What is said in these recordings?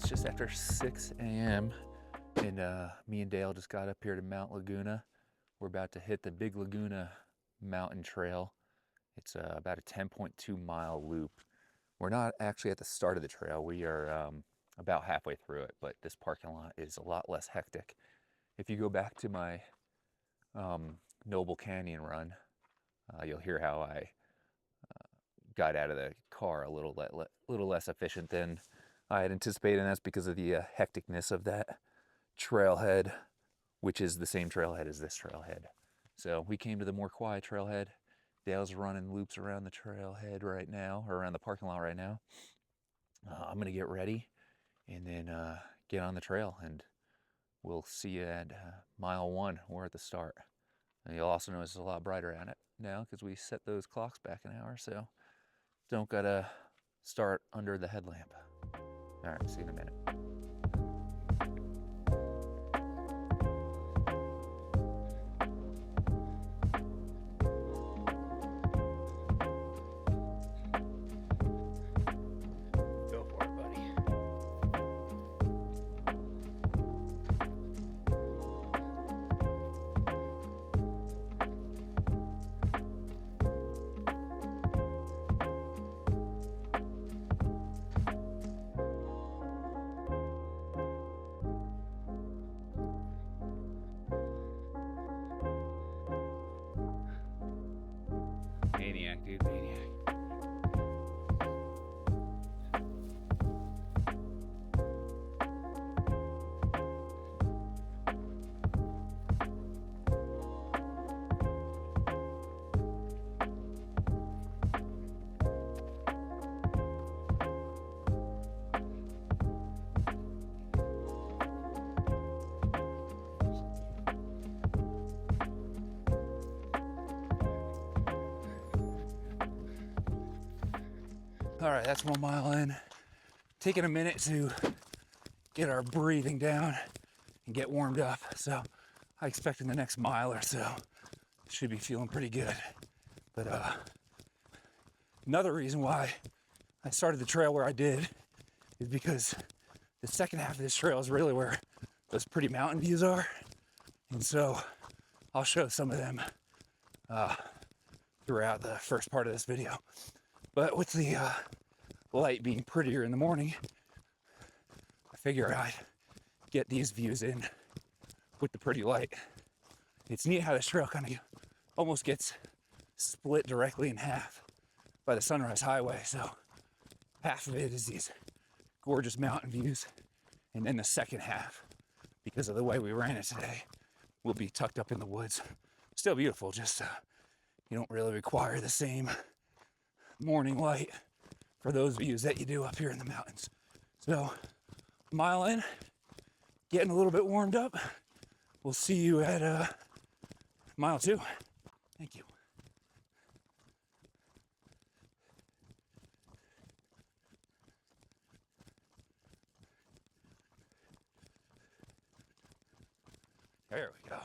It's just after 6 a.m. and me and Dale just got up here to Mount Laguna. We're about to hit the Big Laguna mountain trail. It's about a 10.2 mile loop. We're not actually at the start of the trail. We are about halfway through it, but this parking lot is a lot less hectic. If you go back to my Noble Canyon run, you'll hear how I got out of the car a little less efficient than I had anticipated, and that's because of the hecticness of that trailhead, which is the same trailhead as this trailhead. So we came to the more quiet trailhead. Dale's running loops around the trailhead right now, or around the parking lot right now. I'm gonna get ready and then get on the trail, and we'll see you at mile 1. We're at the start. And you'll also notice it's a lot brighter at it now because we set those clocks back an hour, so don't gotta start under the headlamp. All right, see you in a minute. Go for it, buddy. Maniac, dude, maniac. All right, that's 1 mile in. Taking a minute to get our breathing down and get warmed up. So I expect in the next mile or so, should be feeling pretty good. But another reason why I started the trail where I did is because the second half of this trail is really where those pretty mountain views are. And so I'll show some of them throughout the first part of this video. But with the light being prettier in the morning, I figure I'd get these views in with the pretty light. It's neat how this trail kind of almost gets split directly in half by the Sunrise Highway. So half of it is these gorgeous mountain views, and then the second half, because of the way we ran it today, will be tucked up in the woods. Still beautiful, just you don't really require the same morning light for those views that you do up here in the mountains. So, mile in, getting a little bit warmed up. We'll see you at mile 2. Thank you. There we go.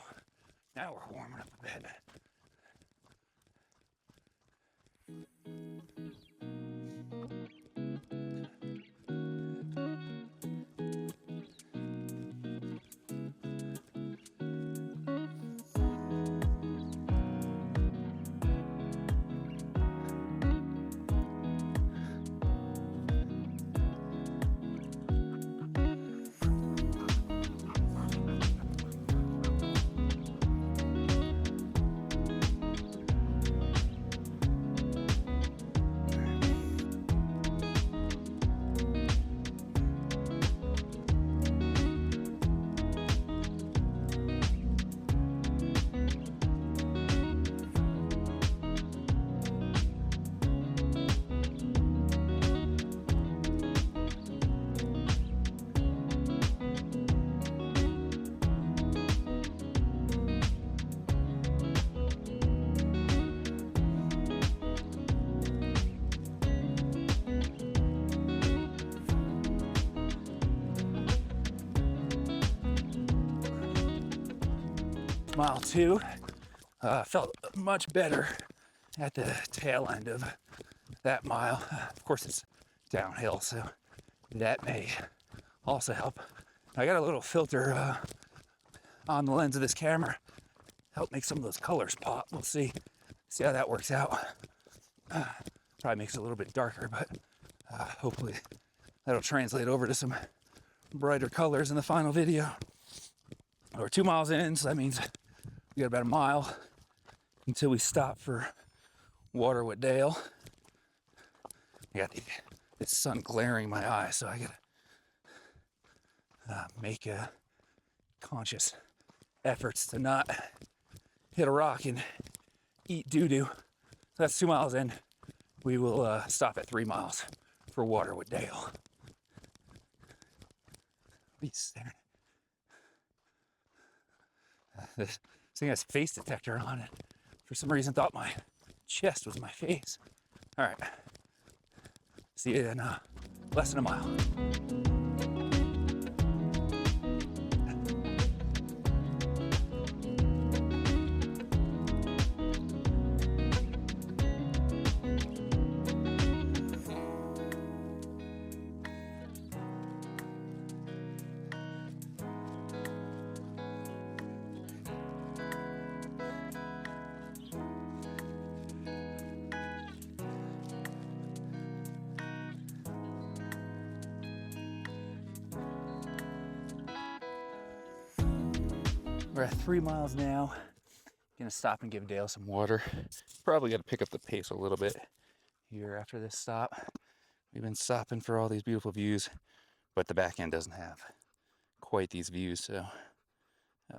Now we're warming up a bit. Mile 2 felt much better at the tail end of that mile. Of course, it's downhill, so that may also help. I got a little filter on the lens of this camera, help make some of those colors pop. We'll see how that works out. Probably makes it a little bit darker, but hopefully that'll translate over to some brighter colors in the final video. We're 2 miles in, so that means we got about a mile until we stop for Waterwood Dale. I got this sun glaring my eyes, so I gotta make conscious efforts to not hit a rock and eat doo-doo. So that's 2 miles in. We will stop at 3 miles for Waterwood Dale. This thing has face detector on it. For some reason, thought my chest was my face. All right. See you in less than a mile. We're at 3 miles now. Gonna stop and give Dale some water. Probably gotta pick up the pace a little bit here after this stop. We've been stopping for all these beautiful views, but the back end doesn't have quite these views, so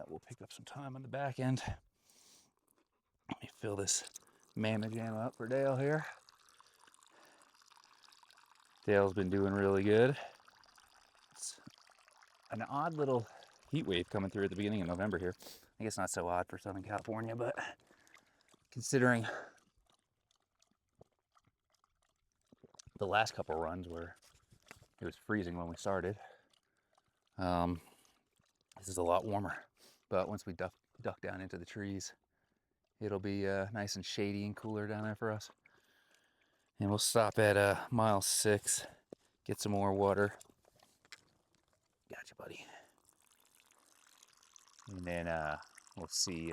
we'll pick up some time on the back end. Let me fill this mammoth jam up for Dale here. Dale's been doing really good. It's an odd little heat wave coming through at the beginning of November here. I guess not so odd for Southern California, but considering the last couple runs where it was freezing when we started, this is a lot warmer. But once we duck down into the trees, it'll be nice and shady and cooler down there for us. And we'll stop at mile 6, get some more water. Gotcha, buddy. And then we'll see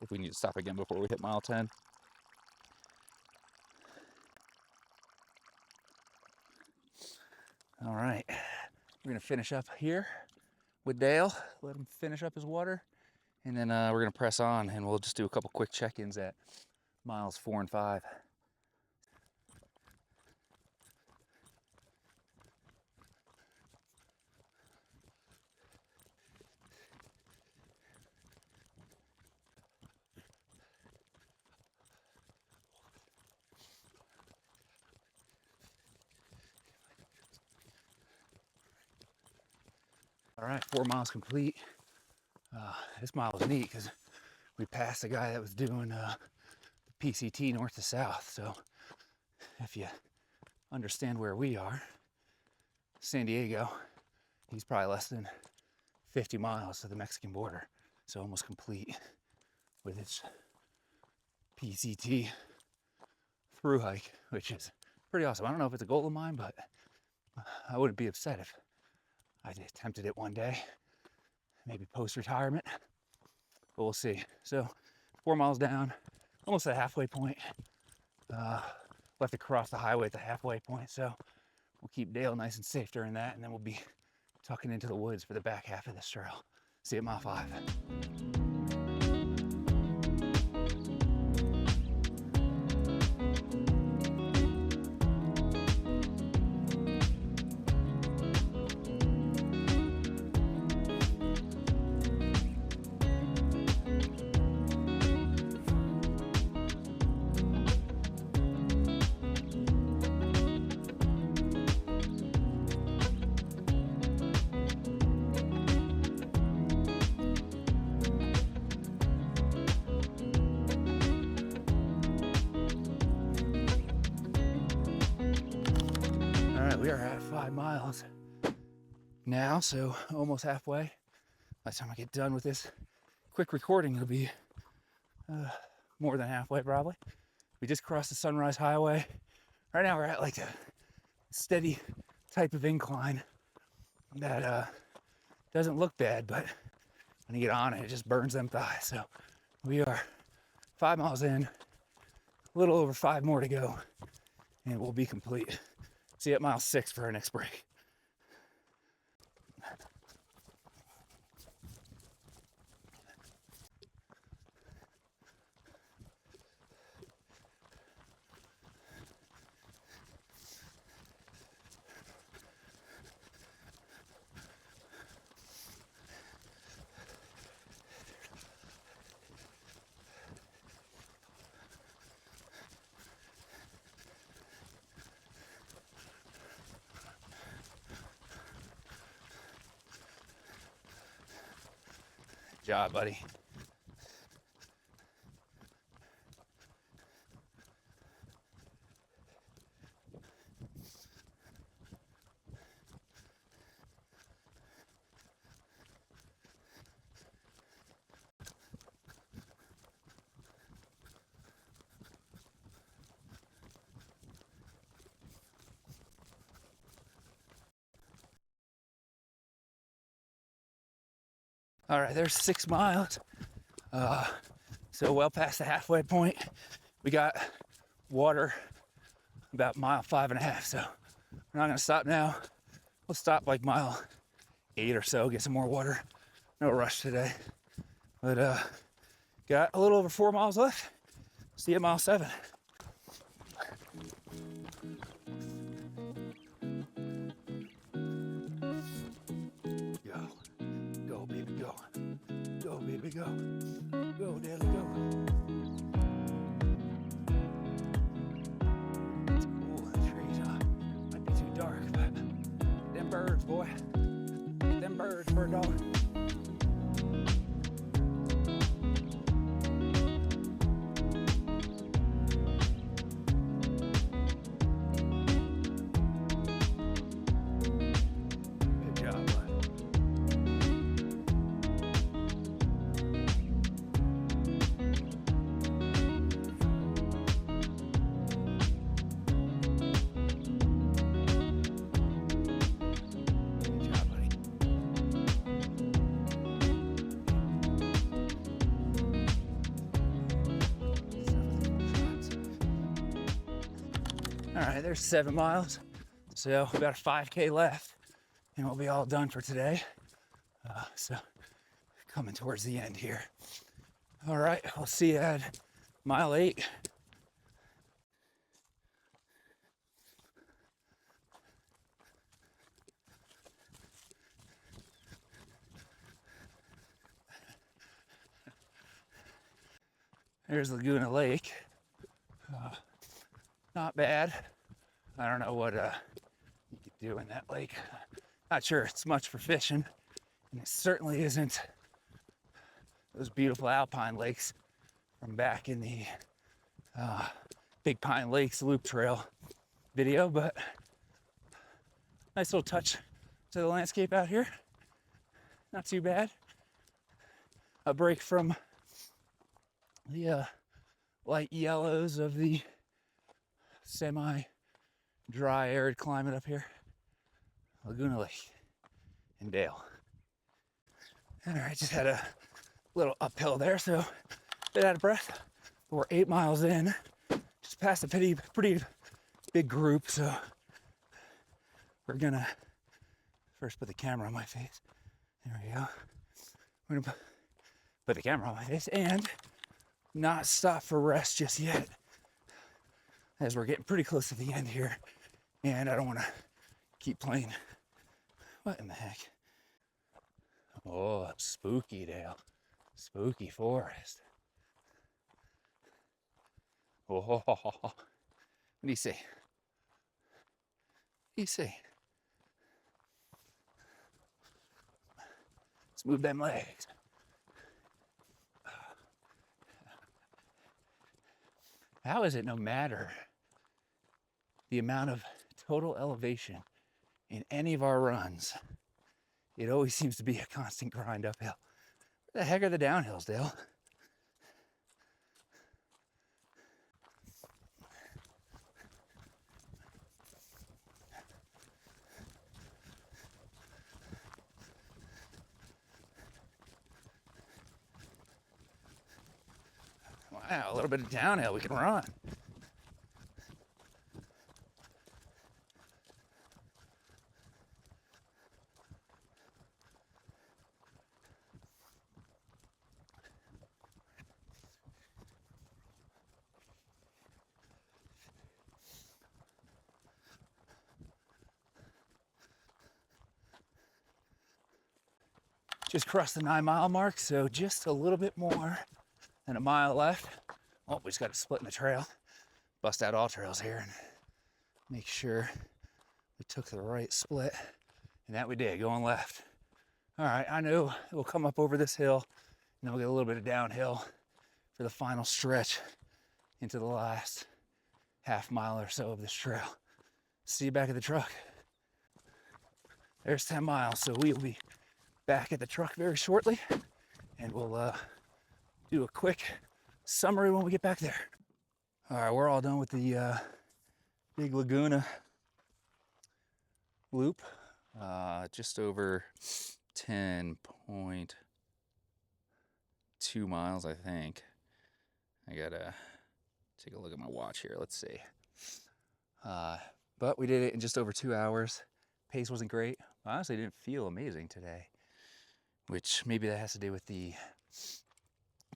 if we need to stop again before we hit mile 10. All right, we're gonna finish up here with Dale, let him finish up his water, and then we're gonna press on and we'll just do a couple quick check-ins at miles 4 and 5. All right, 4 miles complete. This mile was neat because we passed a guy that was doing the PCT north to south. So if you understand where we are, San Diego, he's probably less than 50 miles to the Mexican border. So almost complete with its PCT through hike, which is pretty awesome. I don't know if it's a goal of mine, but I wouldn't be upset if I attempted it one day, maybe post-retirement, but we'll see. So 4 miles down, almost at the halfway point. We'll have to cross the highway at the halfway point, so we'll keep Dale nice and safe during that, and then we'll be tucking into the woods for the back half of this trail. See you at mile 5. We are at 5 miles now, so almost halfway. By the time I get done with this quick recording, it'll be more than halfway probably. We just crossed the Sunrise Highway. Right now we're at like a steady type of incline. that doesn't look bad, but when you get on it, it just burns them thighs. So we are 5 miles in, a little over 5 more to go, and we'll be complete. See you at mile 6 for our next break. Good job, buddy. All right, there's 6 miles. So well past the halfway point. We got water about mile 5.5. So we're not gonna stop now. We'll stop like mile 8 or so, get some more water. No rush today. But got a little over 4 miles left. See you at mile 7. Go. Go, baby, go. Go, baby, go. Go, daddy, go. It's cool in the trees, huh? Might be too dark, but them birds, boy. Them birds, bird dog. Good job, bud. Good job, buddy. All right, there's 7 miles. So about a 5K left and we'll be all done for today. So coming towards the end here. All right, we'll see you at mile 8. There's Laguna Lake. Not bad. I don't know what you could do in that lake. Not sure it's much for fishing, and it certainly isn't those beautiful alpine lakes from back in the Big Pine Lakes Loop Trail video, but nice little touch to the landscape out here. Not too bad. A break from the light yellows of the semi-dry, arid climate up here. Laguna Lake and Dale. All right, just had a little uphill there, so a bit out of breath. We're 8 miles in, just past a pretty big group, so we're gonna first put the camera on my face. There we go. We're gonna put the camera on my face and not stop for rest just yet, as we're getting pretty close to the end here, and I don't want to keep playing. What in the heck? Oh, spooky, Dale. Spooky forest. Oh, what do you see? What do you see? Let's move them legs. How is it no matter the amount of total elevation in any of our runs, it always seems to be a constant grind uphill? Where the heck are the downhills, Dale? Wow, a little bit of downhill we can run. Just crossed the 9-mile mark, so just a little bit more than a mile left. Oh, we just got a split in the trail. Bust out all trails here and make sure we took the right split. And that we did, going left. All right, I know we'll come up over this hill and then we'll get a little bit of downhill for the final stretch into the last half mile or so of this trail. See you back at the truck. There's 10 miles, so we will be back at the truck very shortly, and we'll do a quick summary when we get back there. All right, we're all done with the Big Laguna loop. Just over 10.2 miles, I think. I gotta take a look at my watch here. Let's see. But we did it in just over 2 hours. Pace wasn't great. I honestly didn't feel amazing today, which maybe that has to do with the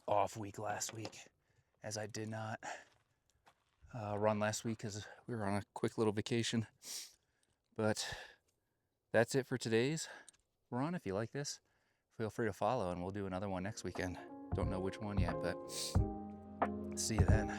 off week last week, as I did not run last week because we were on a quick little vacation. But that's it for today's run. If you like this, feel free to follow, and we'll do another one next weekend. Don't know which one yet, but see you then.